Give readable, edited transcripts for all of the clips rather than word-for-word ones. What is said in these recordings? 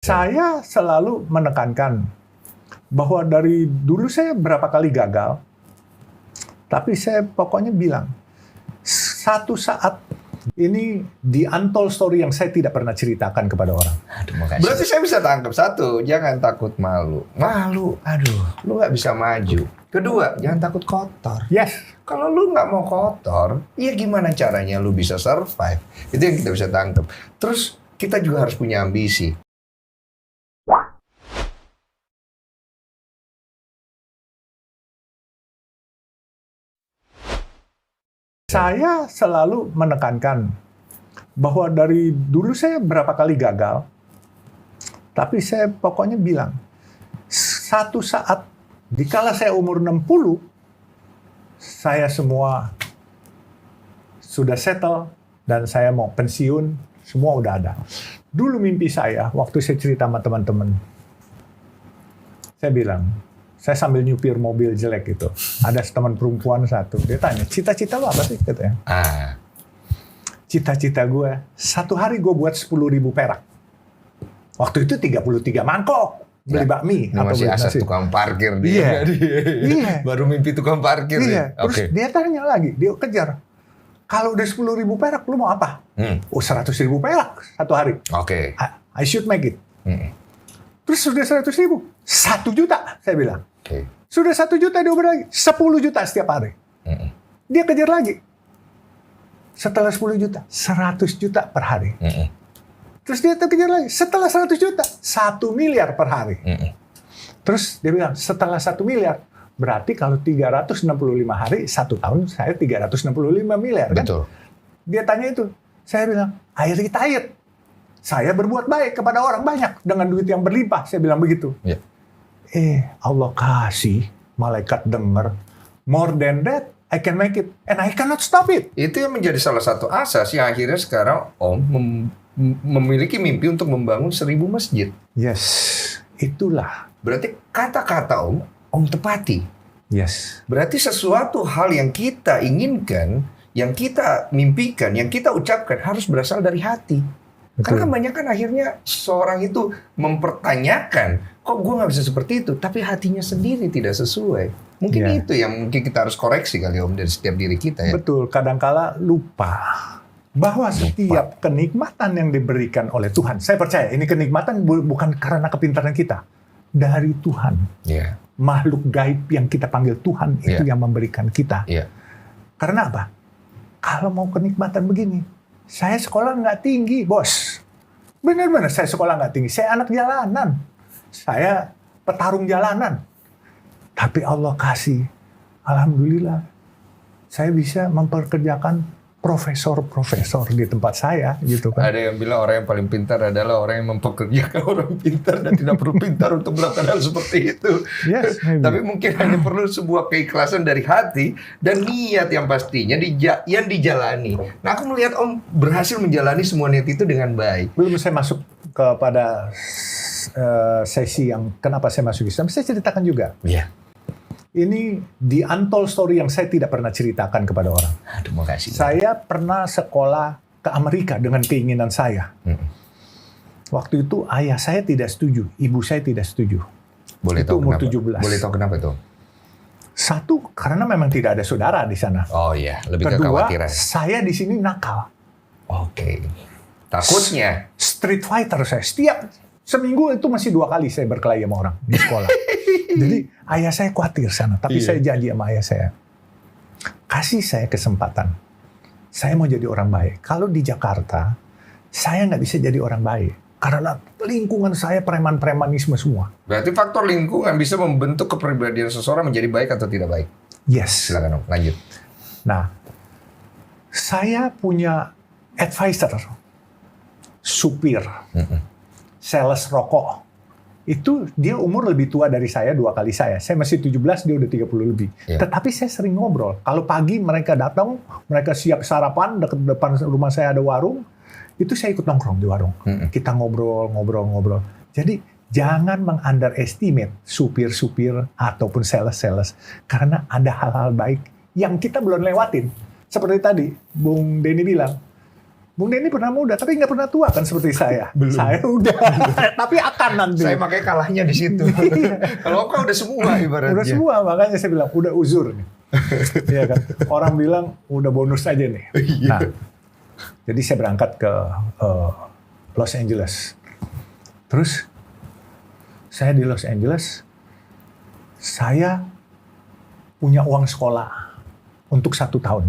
Saya selalu menekankan bahwa dari dulu saya berapa kali gagal, tapi saya pokoknya bilang, satu saat ini the untold story yang saya tidak pernah ceritakan kepada orang. Aduh, makasih. Berarti saya bisa tangkap satu, jangan takut malu. Malu, aduh, lu nggak bisa maju. Kedua, jangan takut kotor. Yes. Kalau lu nggak mau kotor, ya gimana caranya lu bisa survive? Itu yang kita bisa tangkap. Terus kita juga harus punya ambisi. Saya selalu menekankan bahwa dari dulu saya berapa kali gagal, tapi saya pokoknya bilang, satu saat, dikala saya umur 60, saya semua sudah settle, dan saya mau pensiun, semua udah ada. Dulu mimpi saya, waktu saya cerita sama teman-teman, saya bilang, saya sambil nyupir mobil jelek gitu. Ada teman perempuan satu, dia tanya, cita-cita lo apa sih? Katanya. Cita-cita gue, satu hari gue buat 10.000 perak. Waktu itu 33 mangkok. Beli bakmi. Atau masih asas tukang parkir dia. Iya. Baru mimpi tukang parkir. Iya. Terus dia tanya lagi, dia kejar. Kalau udah 10.000 perak, lu mau apa? 100.000 perak satu hari. Oke. I should make it. Terus sudah 100.000, 1 juta, saya bilang. Sudah 1 juta, dia lagi 10 juta setiap hari. Dia kejar lagi. Setelah 10 juta, 100 juta per hari. Terus dia kejar lagi. Setelah 100 juta, 1 miliar per hari. Terus dia bilang, setelah 1 miliar, berarti kalau 365 hari, 1 tahun saya 365 miliar. Kan? Betul. Dia tanya itu. Saya bilang, I retired. Saya berbuat baik kepada orang banyak dengan duit yang berlimpah. Saya bilang begitu. Yeah. Allah kasih, malaikat dengar, more than that, I can make it, and I cannot stop it. Itu yang menjadi salah satu asas yang akhirnya sekarang Om memiliki mimpi untuk membangun 1.000 masjid. Yes, itulah. Berarti kata-kata Om tepati. Yes. Berarti sesuatu hal yang kita inginkan, yang kita mimpikan, yang kita ucapkan harus berasal dari hati. Betul. Karena kebanyakan akhirnya seorang itu mempertanyakan, kok gue nggak bisa seperti itu, tapi hatinya sendiri tidak sesuai. Mungkin itu yang mungkin kita harus koreksi kali Om dari setiap diri kita ya. Betul, kadangkala lupa bahwa setiap kenikmatan yang diberikan oleh Tuhan, saya percaya ini kenikmatan bukan karena kepintaran kita, dari Tuhan. Yeah. Makhluk gaib yang kita panggil Tuhan itu yang memberikan kita. Yeah. Karena apa? Kalau mau kenikmatan begini, saya sekolah nggak tinggi, bos. Benar-benar saya sekolah nggak tinggi. Saya anak jalanan. Saya petarung jalanan. Tapi Allah kasih, alhamdulillah, saya bisa memperkerjakan profesor-profesor di tempat saya, gitu kan. Ada yang bilang orang yang paling pintar adalah orang yang mempekerjakan orang pintar dan tidak perlu pintar untuk melakukan hal seperti itu. Yes, tapi mungkin hanya perlu sebuah keikhlasan dari hati dan niat yang pastinya yang dijalani. Nah, aku melihat Om berhasil menjalani semua niat itu dengan baik. Belum saya masuk kepada sesi yang kenapa saya masuk Islam, saya ceritakan juga. Iya. Ini the untold story yang saya tidak pernah ceritakan kepada orang. Aduh, makasih. Saya pernah sekolah ke Amerika dengan keinginan saya. Waktu itu ayah saya tidak setuju, ibu saya tidak setuju. Boleh itu tahu umur kenapa? 17. Boleh tahu kenapa itu? Satu, karena memang tidak ada saudara di sana. Oh iya, lebih Kedua, kekhawatiran. saya di sini nakal. Oke. Takutnya Street fighter saya. Setiap seminggu itu masih 2 kali saya berkelahi sama orang di sekolah. Jadi ayah saya khawatir sana, tapi saya janji sama ayah saya, kasih saya kesempatan. Saya mau jadi orang baik. Kalau di Jakarta, saya nggak bisa jadi orang baik. Karena lingkungan saya preman-premanisme semua. berarti faktor lingkungan bisa membentuk kepribadian seseorang menjadi baik atau tidak baik. Yes. Silakan Om, lanjut. Nah, saya punya advisor, supir, sales rokok. Itu dia umur lebih tua dari saya 2 kali saya. Saya masih 17, dia udah 30 lebih. Tetapi saya sering ngobrol. Kalau pagi mereka datang, mereka siap sarapan, depan rumah saya ada warung, itu saya ikut nongkrong di warung. Kita ngobrol. Jadi jangan meng-underestimate supir-supir ataupun sales-sales. Karena ada hal-hal baik yang kita belum lewatin. Seperti tadi, Bung Denny bilang, Bung Denny pernah muda, tapi nggak pernah tua kan seperti saya. Belum. Saya udah, tapi akan nanti. Saya makanya kalahnya di situ. Kalau kau udah semua ibaratnya. Udah semua, makanya saya bilang udah uzur nih. Iya kan? Orang bilang udah bonus aja nih. Nah, jadi saya berangkat ke Los Angeles. Terus saya di Los Angeles, saya punya uang sekolah untuk 1 tahun.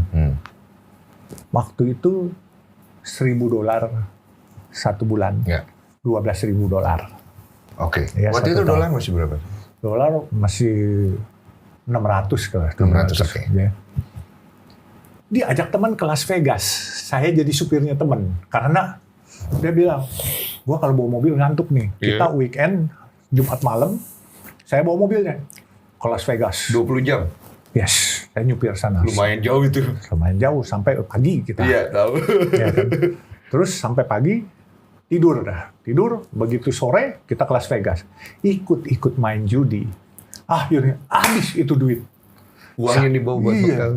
Waktu itu $1.000 1 bulan, Ya. $12.000. Oke. Ya, Waktu 1 itu tahun. dolar masih berapa? Dolar masih 600 ke 600, oke. ya. Dia ajak teman ke Las Vegas. Saya jadi supirnya teman karena dia bilang, gua kalau bawa mobil ngantuk nih. Kita weekend Jumat malam, saya bawa mobilnya ke Las Vegas. 20 jam. Yes, saya nyupir sana. Lumayan jauh itu. Lumayan jauh sampai pagi kita. Iya, tahu. Ya kan? Terus sampai pagi tidur dah. Tidur, begitu sore kita ke Las Vegas. Ikut main judi. Akhirnya habis itu duit. Uang yang dibawa buat Iya. bekal.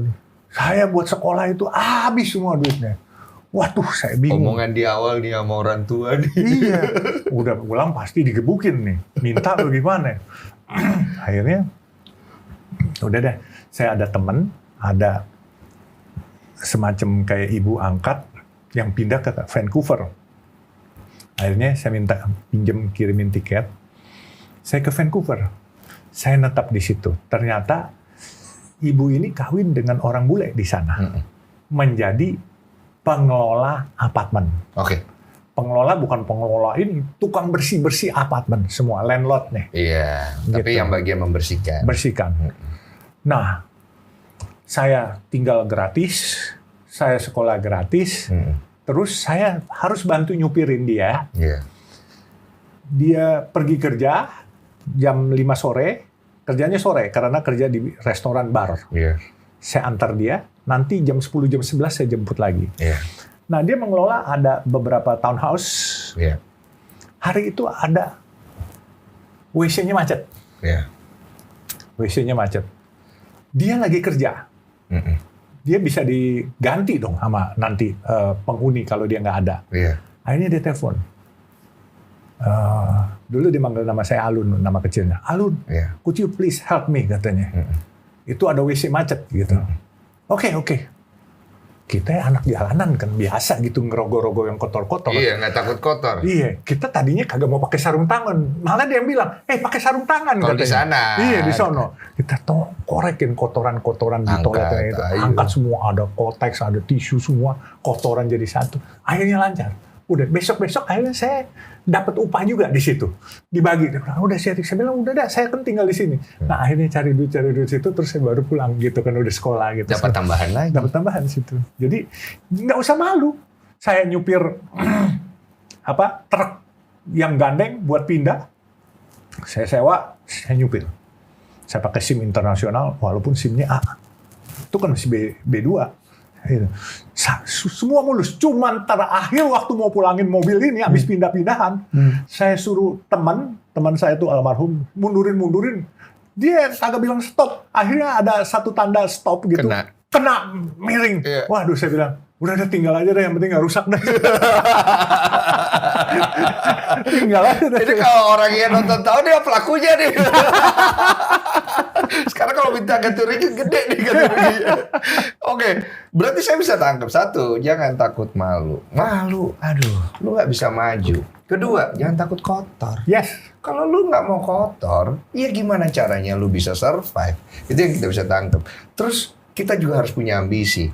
Saya buat sekolah itu habis semua duitnya. Waduh, saya bingung. Omongan di awal nih sama orang tua nih. Iya, udah pulang pasti digebukin nih. Minta bagaimana? Akhirnya, udah deh. Saya ada teman, ada semacam kayak ibu angkat yang pindah ke Vancouver. Akhirnya saya minta pinjem kirimin tiket. Saya ke Vancouver. Saya netap di situ. Ternyata ibu ini kawin dengan orang bule di sana. Menjadi pengelola apartemen. Oke. Pengelola bukan pengelola ini, tukang bersih-bersih apartemen. Semua, landlord nih. Iya, tapi Gitu. yang bagian membersihkan. Bersihkan. Nah, saya tinggal gratis, saya sekolah gratis, terus saya harus bantu nyupirin dia. Iya. Dia pergi kerja jam 5 sore, kerjanya sore karena kerja di restoran bar. Iya. Saya antar dia, nanti jam 10, jam 11 saya jemput lagi. Iya. Nah, dia mengelola ada beberapa townhouse. Iya. Hari itu ada WC-nya macet. Iya. WC-nya macet. Dia lagi kerja. Dia bisa diganti dong sama nanti penghuni kalau dia nggak ada. Iya. Akhirnya dia telepon. Dulu dia manggil nama saya Alun, nama kecilnya. Alun, Iya. could you please help me, katanya. Itu ada WC macet gitu. Oke. Kita anak jalanan kan biasa gitu ngerogoh-rogoh yang kotor-kotor. Iya, nggak takut kotor. Iya, kita tadinya kagak mau pakai sarung tangan. Malah dia yang bilang, pakai sarung tangan Kalau di sana. Iya, di sono. Kita korekin kotoran-kotoran di Angkat, toiletnya itu. ayo. Angkat semua, ada kotex, ada tisu semua, kotoran jadi satu. Akhirnya lancar. Udah, besok-besok akhirnya saya dapat upah juga di situ. Dibagi. Dia bilang, udah saya bilang, udah dah, saya kan tinggal di sini. Nah, akhirnya cari duit situ, terus saya baru pulang gitu kan, udah sekolah gitu. Dapat tambahan lagi. Dapat tambahan situ. Jadi nggak usah malu. Saya nyupir truk yang gandeng buat pindah. Saya sewa, saya nyupir. Saya pakai SIM internasional walaupun SIM-nya A. Itu kan masih B2. Gitu. Semua mulus. Cuman terakhir waktu mau pulangin mobil ini habis pindah-pindahan, saya suruh teman saya itu almarhum mundurin. Dia kagak bilang stop. Akhirnya ada satu tanda stop gitu. Kena miring. Iya. Waduh, saya bilang, udah tinggal aja deh, yang penting nggak rusak deh. Tinggal aja deh. Ini kalau orang yang nonton tahu dia pelakunya nih. Sekarang kalau minta ganti rugi gede nih ganti rugi. Oke, berarti saya bisa tangkap satu, jangan takut malu. Malu, aduh, lu nggak bisa maju. Kedua, jangan takut kotor. Yes. Kalau lu nggak mau kotor, ya gimana caranya lu bisa survive? Itu yang kita bisa tangkap. Terus kita juga harus punya ambisi.